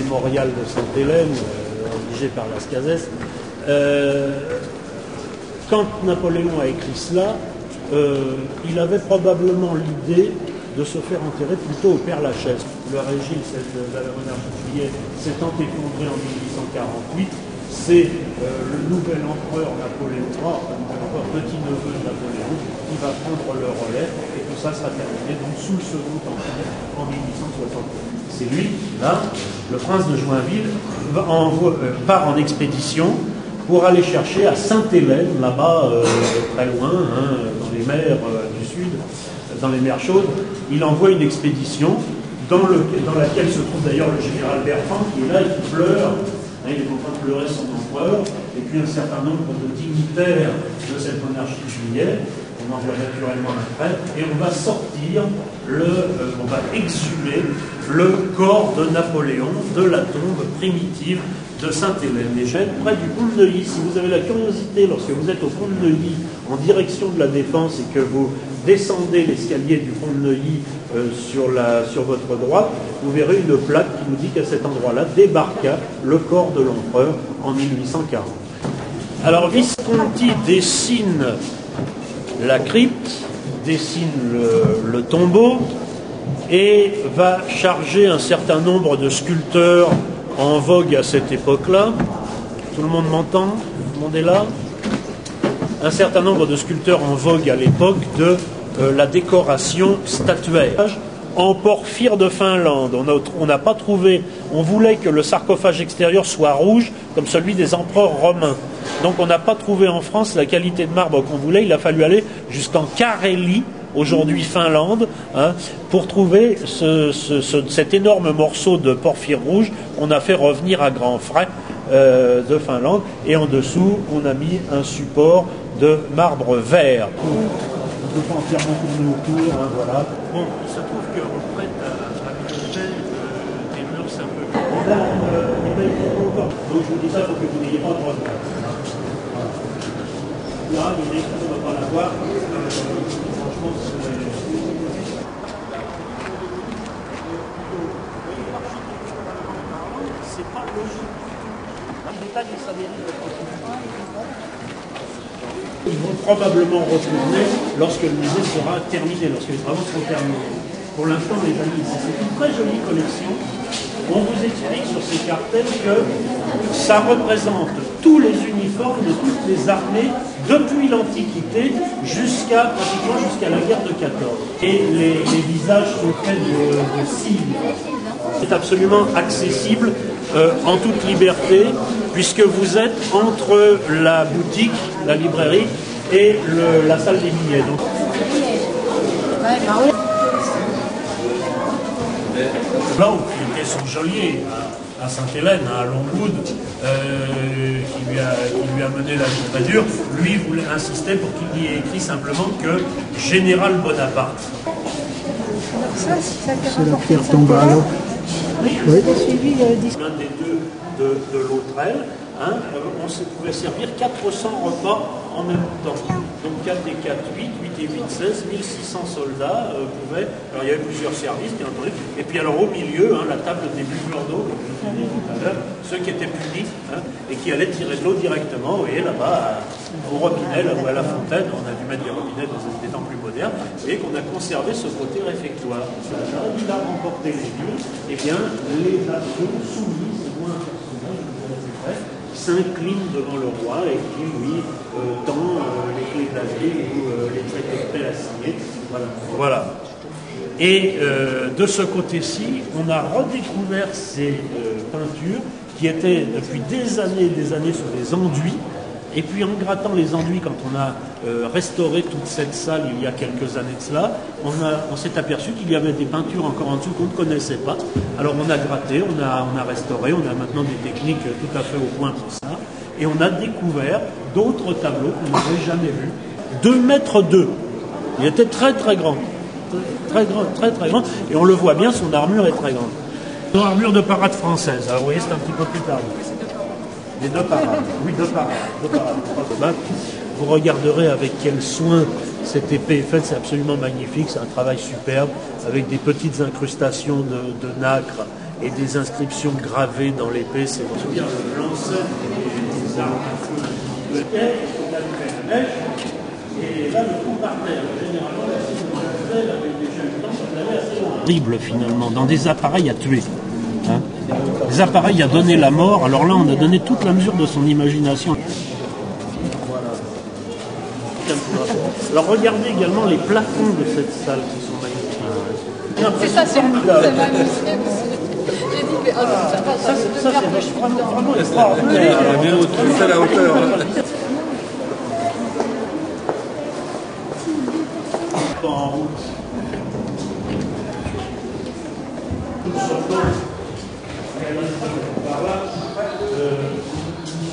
mémorial de Sainte-Hélène, rédigé par Las Cases. Quand Napoléon a écrit cela, il avait probablement l'idée de se faire enterrer plutôt au Père-Lachaise. Le régime de la monarchie de Juillet s'étant effondré en 1848, c'est le nouvel empereur Napoléon III, petit-neveu de Napoléon, qui va prendre le relais, et tout ça sera terminé donc sous le Second Empire en 1860. C'est lui, là, le prince de Joinville, part en expédition pour aller chercher à Sainte-Hélène, là-bas, très loin, dans les mers du Sud, dans les mers chaudes. Il envoie une expédition dans laquelle se trouve d'ailleurs le général Bertrand, qui est là et qui pleure. Il est en train de pleurer son empereur, et puis un certain nombre de dignitaires de cette monarchie de Juillet. On envoie naturellement un prêtre, et on va sortir, on va exhumer le corps de Napoléon de la tombe primitive de Sainte-Hélène. Et j'aime près du pont de Neuilly. Si vous avez la curiosité, lorsque vous êtes au pont de Neuilly, en direction de la Défense, et que vous descendez l'escalier du pont de Neuilly sur votre droite, vous verrez une plaque qui nous dit qu'à cet endroit-là débarqua le corps de l'empereur en 1840. Alors Visconti dessine la crypte, dessine le tombeau et va charger un certain nombre de sculpteurs en vogue à cette époque-là. Tout le monde m'entend? Tout le monde est là? Un certain nombre de sculpteurs en vogue à l'époque de la décoration statuaire. En porphyre de Finlande, on n'a pas trouvé, on voulait que le sarcophage extérieur soit rouge comme celui des empereurs romains. Donc on n'a pas trouvé en France la qualité de marbre qu'on voulait, il a fallu aller jusqu'en Carélie, aujourd'hui Finlande, pour trouver cet énorme morceau de porphyre rouge qu'on a fait revenir à grands frais de Finlande, et en dessous on a mis un support de marbre vert. On ne peut pas entièrement tourner autour, voilà. Bon, il se trouve qu'on prête à Michel des mœurs un peu. Donc je vous dis ça pour que vous n'ayez pas de retard. Là, il est, on ne va pas la voir. Franchement, c'est pas logique. L'État qui s'avérit de ils vont probablement retourner lorsque le musée sera terminé, lorsque les travaux seront terminés. Pour l'instant, les amis, c'est une très jolie collection. On vous explique sur ces cartels que ça représente tous les uniformes de toutes les armées depuis l'Antiquité pratiquement jusqu'à la guerre de 14. Et les visages sont faits de cire. C'est absolument accessible en toute liberté, puisque vous êtes entre la boutique, la librairie, et la salle des billets. Donc, là où était son geôlier à Sainte-Hélène, à Longwood, qui lui a mené la vie très dure, lui voulait insister pour qu'il y ait écrit simplement que Général Bonaparte. C'est la pierre tombale. Oui. L'un des deux de l'autre aile, on pouvait servir 400 repas en même temps. Donc 4 et 4, 8, 8 et 8, 16, 1600 soldats pouvaient. Alors il y avait plusieurs services, bien entendu. Et puis alors au milieu, la table des buveurs d'eau, comme je vous disais tout à l'heure, ceux qui étaient punis et qui allaient tirer de l'eau directement, vous voyez là-bas, au robinet, là où à la fontaine, on a dû mettre des robinets dans des temps plus modernes, et qu'on a conservé ce côté réfectoire. Ça a remporté les lieux, et bien les nations soumises au moins s'inclinent devant le roi et qui lui tend les clés de la ville ou les traités de paix à signer. Voilà. Et de ce côté-ci, on a redécouvert ces peintures qui étaient depuis des années sur des enduits. Et puis en grattant les enduits, quand on a restauré toute cette salle il y a quelques années de cela, on s'est aperçu qu'il y avait des peintures encore en dessous qu'on ne connaissait pas. Alors on a gratté, on a restauré, on a maintenant des techniques tout à fait au point pour ça. Et on a découvert d'autres tableaux qu'on n'avait jamais vus. 2,2 mètres. Il était très très grand. Très grand. Et on le voit bien, son armure est très grande. Son armure de parade française. Alors vous voyez, c'est un petit peu plus tard. Les deux parades. Oui, deux parades. Vous regarderez avec quel soin cette épée est faite, c'est absolument magnifique, c'est un travail superbe, avec des petites incrustations de nacre et des inscriptions gravées dans l'épée. C'est l'ancêtre des armes à feu. Et là, le coup par terre. Généralement, la cible de la avait déjà eu le temps d'aller assez loin. Horrible finalement, dans des appareils à tuer. Hein, des appareils à donner la mort. Alors là, on a donné toute la mesure de son imagination. Alors regardez également les plafonds de cette salle qui sont magnifiques. C'est ça, c'est magnifique. J'ai dit, mais ça c'est vraiment extraordinaire. C'est la hauteur. En route. Tout ce plan par là, nous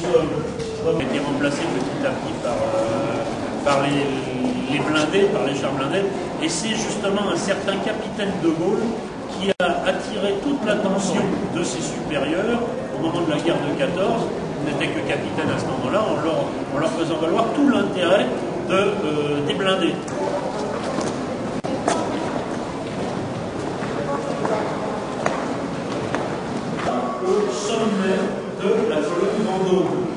sommes été remplacés petit à petit par les blindés, par les chars blindés, et c'est justement un certain capitaine de Gaulle qui a attiré toute l'attention de ses supérieurs au moment de la guerre de 14. Il n'était que capitaine à ce moment-là, en leur faisant valoir tout l'intérêt des blindés. Au sommet de la colonne Vendôme.